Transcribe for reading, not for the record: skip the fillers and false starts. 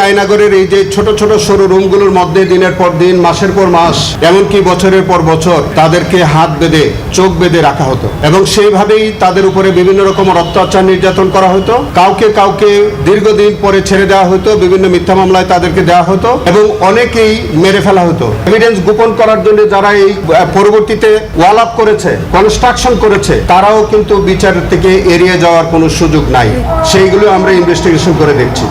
আয়নাগরের এই যে ছোট ছোট সরু রুমগুলোর মধ্যে দিনের পর দিন, মাসের পর মাস, এমনকি বছরের পর বছর তাদেরকে হাত বেঁধে, চোখ বেঁধে রাখা হতো এবং সেইভাবেই তাদের উপরে বিভিন্ন রকমের অত্যাচার নির্যাতন করা হতো। কাউকে কাউকে দীর্ঘদিন পরে ছেড়ে দেওয়া হতো, বিভিন্ন মিথ্যা মামলায় তাদেরকে দেওয়া হতো এবং অনেকেই মেরে ফেলা হতো। এভিডেন্স গোপন করার জন্য যারা এই পরবর্তীতে ওয়াল আপ করেছে, কনস্ট্রাকশন করেছে, তারাও কিন্তু বিচার থেকে এড়িয়ে যাওয়ার কোনো সুযোগ নাই। সেইগুলো আমরা ইনভেস্টিগেশন করে দেখছি।